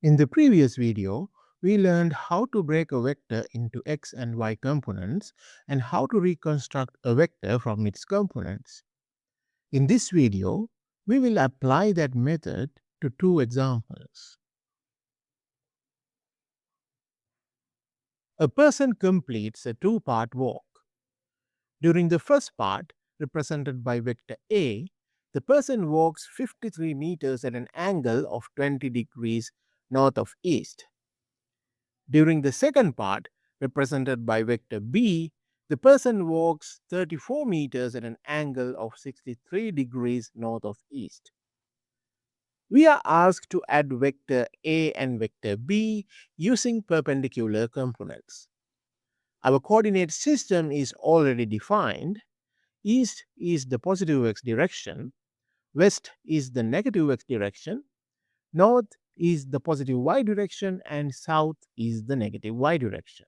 In the previous video, we learned how to break a vector into x and y components and how to reconstruct a vector from its components. In this video, we will apply that method to two examples. A person completes a two-part walk. During the first part, represented by vector A, the person walks 53 meters at an angle of 20 degrees north of east. During the second part, represented by vector B, the person walks 34 meters at an angle of 63 degrees north of east. We are asked to add vector A and vector B using perpendicular components. Our coordinate system is already defined. East is the positive x direction, west is the negative x direction, north is the positive y direction, and south is the negative y direction.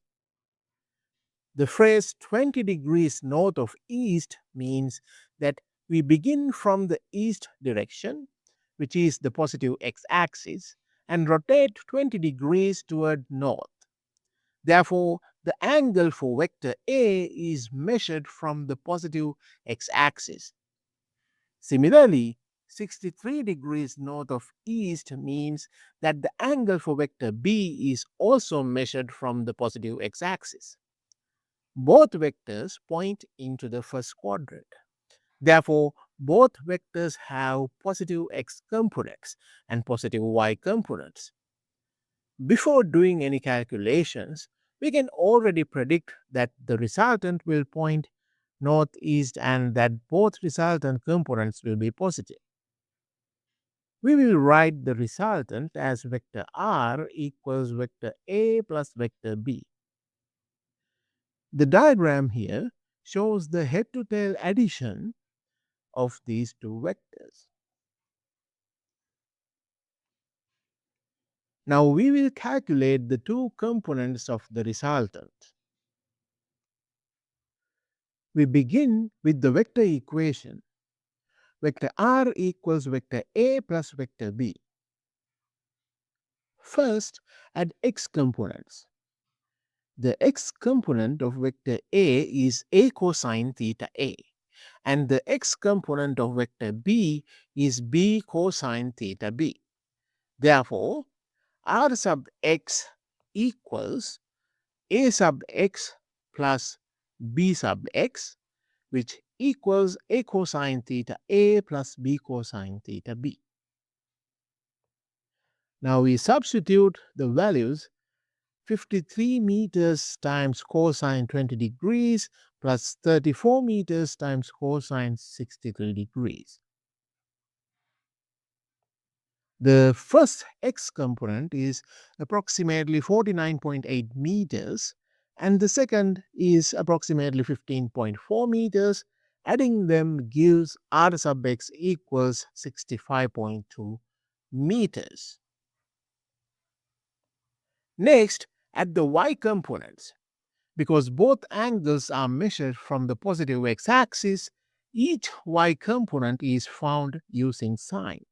The phrase 20 degrees north of east means that we begin from the east direction, which is the positive x axis, and rotate 20 degrees toward north. Therefore, the angle for vector A is measured from the positive x axis. Similarly, 63 degrees north of east means that the angle for vector B is also measured from the positive x axis. Both vectors point into the first quadrant. Therefore, both vectors have positive x components and positive y components. Before doing any calculations, we can already predict that the resultant will point northeast and that both resultant components will be positive. We will write the resultant as vector r equals vector A plus vector B. The diagram here shows the head-to-tail addition of these two vectors. Now we will calculate the two components of the resultant. We begin with the vector equation. Vector r equals vector A plus vector B. First, add x components. The x component of vector A is A cosine theta A, and the x component of vector B is B cosine theta B. Therefore, r sub x equals A sub x plus B sub x, which equals A cosine theta A plus B cosine theta B. Now we substitute the values 53 meters times cosine 20 degrees plus 34 meters times cosine 63 degrees. The first x component is approximately 49.8 meters and the second is approximately 15.4 meters. Adding them gives r sub x equals 65.2 meters. Next, add the y components. Because both angles are measured from the positive x-axis, each y component is found using sine.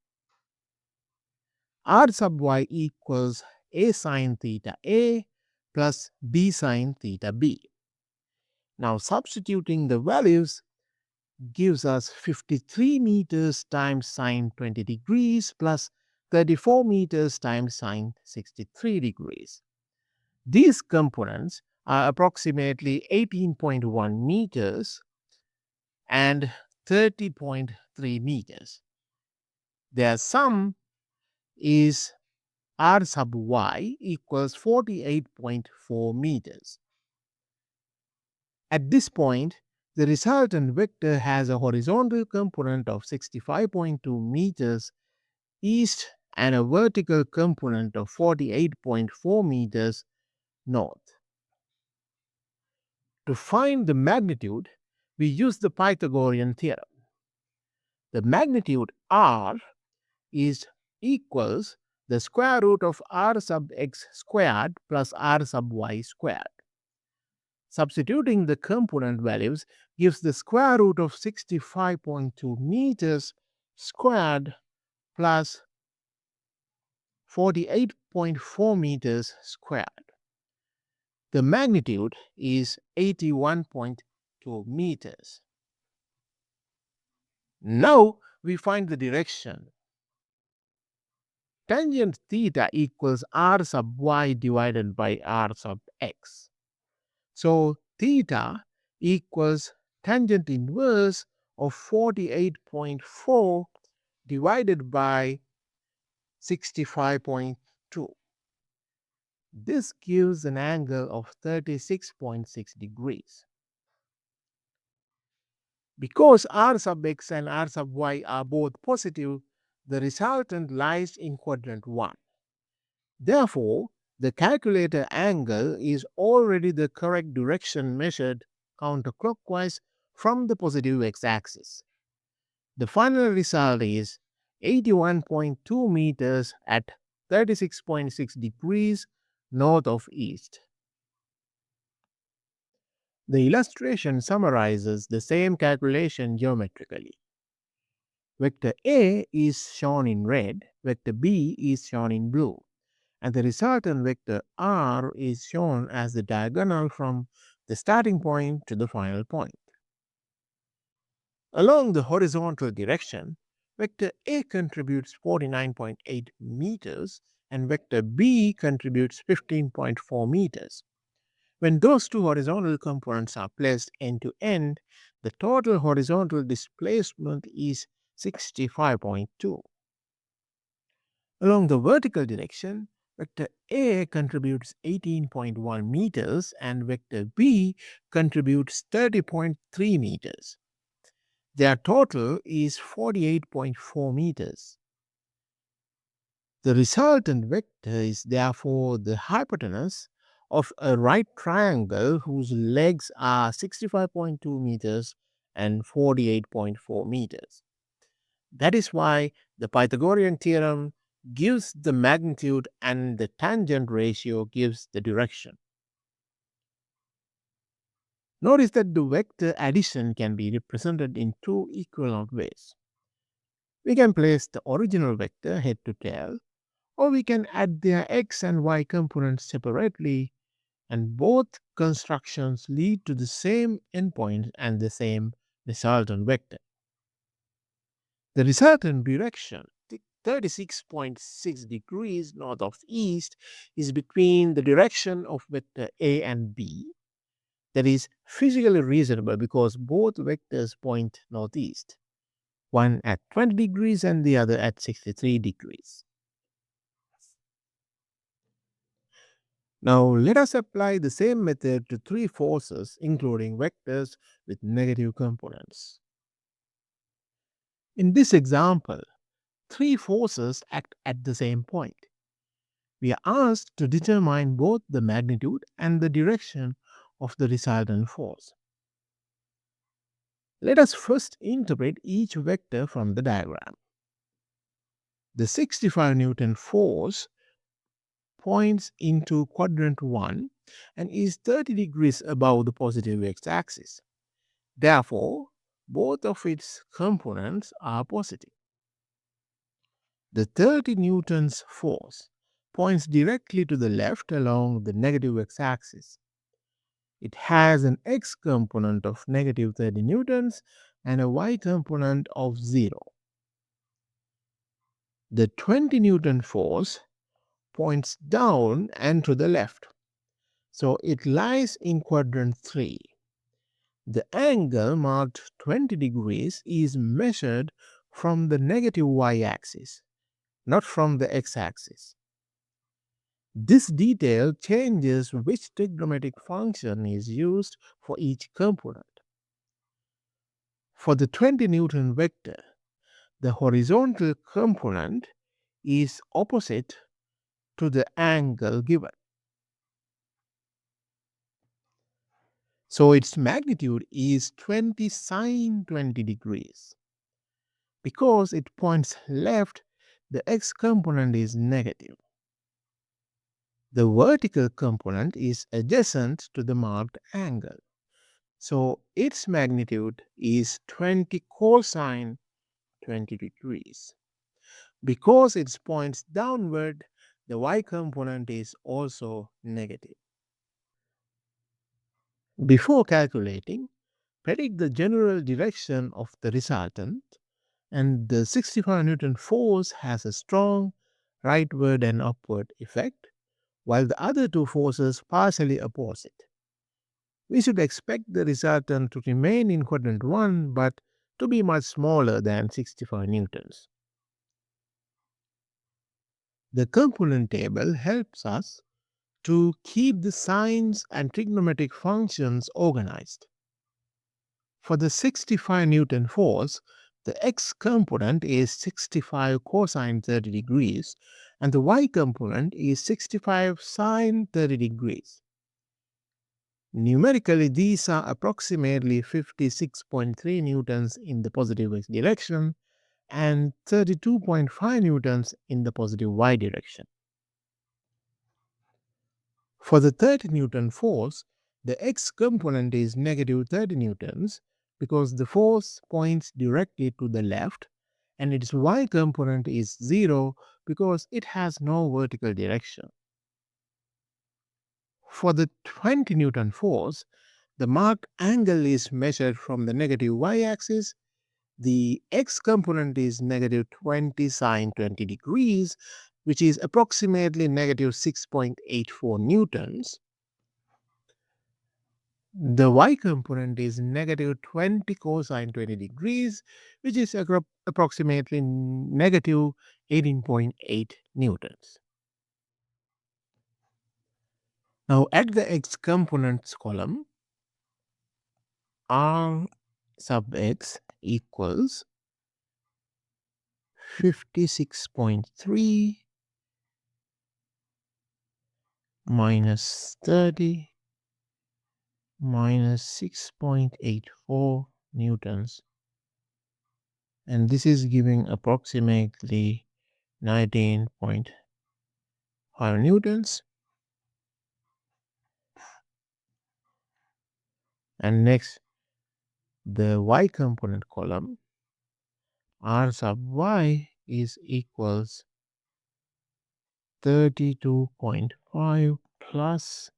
R sub y equals A sine theta A plus B sine theta B. Now substituting the values gives us 53 meters times sine 20 degrees plus 34 meters times sine 63 degrees. These components are approximately 18.1 meters and 30.3 meters. Their sum is r sub y equals 48.4 meters. At this point, the resultant vector has a horizontal component of 65.2 meters east and a vertical component of 48.4 meters north. To find the magnitude, we use the Pythagorean theorem. The magnitude r is equals the square root of r sub x squared plus r sub y squared. Substituting the component values gives the square root of 65.2 meters squared plus 48.4 meters squared. The magnitude is 81.2 meters. Now we find the direction. Tangent theta equals r sub y divided by r sub x. So theta equals tangent inverse of 48.4 divided by 65.2. This gives an angle of 36.6 degrees. Because r sub x and r sub y are both positive, the resultant lies in quadrant 1. Therefore, the calculated angle is already the correct direction measured counterclockwise from the positive x-axis. The final result is 81.2 meters at 36.6 degrees north of east. The illustration summarizes the same calculation geometrically. Vector A is shown in red, vector B is shown in blue, and the resultant vector r is shown as the diagonal from the starting point to the final point. Along the horizontal direction, vector A contributes 49.8 meters and vector B contributes 15.4 meters. When those two horizontal components are placed end to end, the total horizontal displacement is 65.2. Along the vertical direction, vector A contributes 18.1 meters and vector B contributes 30.3 meters. Their total is 48.4 meters. The resultant vector is therefore the hypotenuse of a right triangle whose legs are 65.2 meters and 48.4 meters. That is why the Pythagorean theorem gives the magnitude and the tangent ratio gives the direction. Notice that the vector addition can be represented in two equivalent ways. We can place the original vector head to tail, or we can add their x and y components separately, and both constructions lead to the same endpoint and the same resultant vector. The resultant direction, 36.6 degrees north of east, is between the direction of vector A and B. That is physically reasonable because both vectors point northeast, one at 20 degrees and the other at 63 degrees. Now let us apply the same method to three forces, including vectors with negative components. In this example, three forces act at the same point. We are asked to determine both the magnitude and the direction of the resultant force. Let us first interpret each vector from the diagram. The 65 Newton force points into quadrant 1 and is 30 degrees above the positive x-axis. Therefore, both of its components are positive. The 30 newtons force points directly to the left along the negative x-axis. It has an x component of negative 30 newtons and a y component of 0. The 20 Newton force points down and to the left, so it lies in quadrant 3. The angle marked 20 degrees is measured from the negative y-axis, not from the x-axis. This detail changes which trigonometric function is used for each component. For the 20 Newton vector, the horizontal component is opposite to the angle given. So its magnitude is 20 sine 20 degrees. Because it points left, the x component is negative. The vertical component is adjacent to the marked angle. So its magnitude is 20 cosine 20 degrees. Because it points downward, the y component is also negative. Before calculating, predict the general direction of the resultant, and the 65 Newton force has a strong rightward and upward effect, while the other two forces partially oppose it. We should expect the resultant to remain in quadrant 1 but to be much smaller than 65 newtons. The component table helps us to keep the signs and trigonometric functions organized. For the 65 Newton force, the x component is 65 cosine 30 degrees and the y component is 65 sine 30 degrees. Numerically, these are approximately 56.3 newtons in the positive x direction and 32.5 newtons in the positive y direction. For the 30 Newton force, the x component is negative 30 newtons because the force points directly to the left, and its y component is 0 because it has no vertical direction. For the 20 Newton force, the marked angle is measured from the negative y axis. The x component is negative 20 sine 20 degrees, which is approximately negative 6.84 newtons. The y component is negative 20 cosine 20 degrees, which is approximately negative 18.8 newtons. Now at the x components column, r sub x equals 56.3 minus 30 minus 6.84 newtons, and this is giving approximately 19.5 newtons. And next, the y component column, r sub y is equals 32.5 plus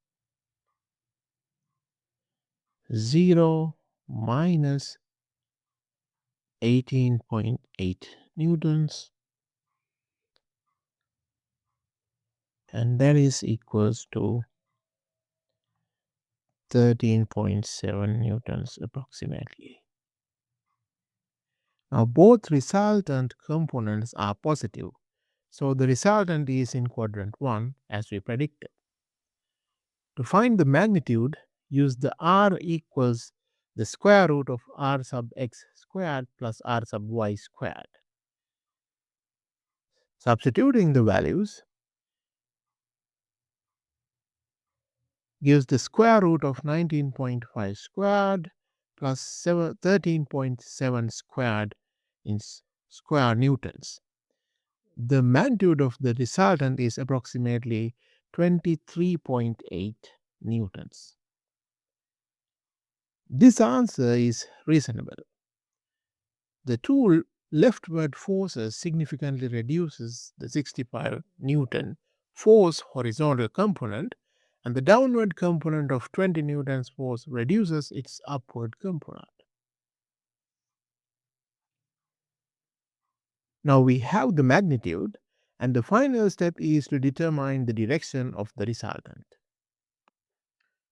0 minus 18.8 newtons, and that is equals to 13.7 newtons approximately. Now both resultant components are positive, so the resultant is in quadrant 1 as we predicted. To find the magnitude, use the r equals the square root of r sub x squared plus r sub y squared. Substituting the values gives the square root of 19.5 squared plus 13.7 squared in square newtons. The magnitude of the resultant is approximately 23.8 newtons. This answer is reasonable. The two leftward forces significantly reduces the 65 Newton force horizontal component, and the downward component of 20 newtons force reduces its upward component. Now we have the magnitude, and the final step is to determine the direction of the resultant.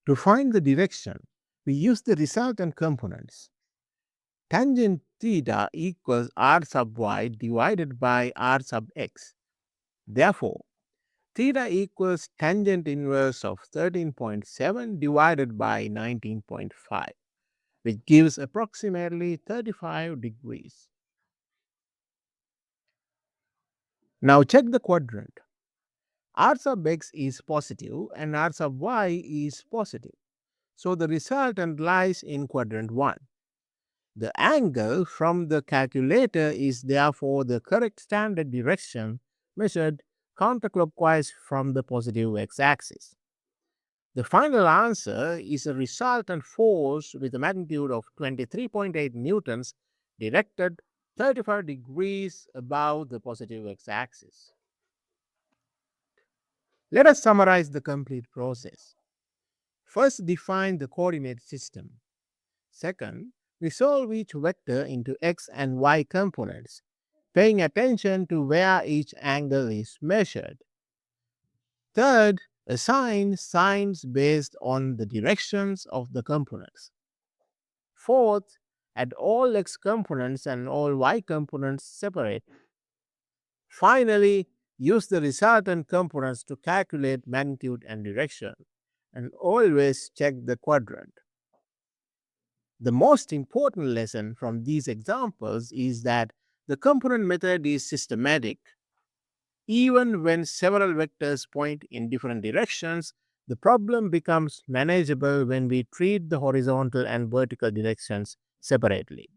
To find the direction, we use the resultant components. Tangent theta equals r sub y divided by r sub x. Therefore, theta equals tangent inverse of 13.7 divided by 19.5, which gives approximately 35 degrees. Now check the quadrant. R sub x is positive and r sub y is positive, so the resultant lies in quadrant 1. The angle from the calculator is therefore the correct standard direction measured counterclockwise from the positive x-axis. The final answer is a resultant force with a magnitude of 23.8 newtons directed 35 degrees above the positive x-axis. Let us summarize the complete process. First, define the coordinate system. Second, resolve each vector into x and y components, paying attention to where each angle is measured. Third, assign signs based on the directions of the components. Fourth, add all x components and all y components separate. Finally, use the resultant components to calculate magnitude and direction, and always check the quadrant. The most important lesson from these examples is that the component method is systematic. Even when several vectors point in different directions, the problem becomes manageable when we treat the horizontal and vertical directions separately.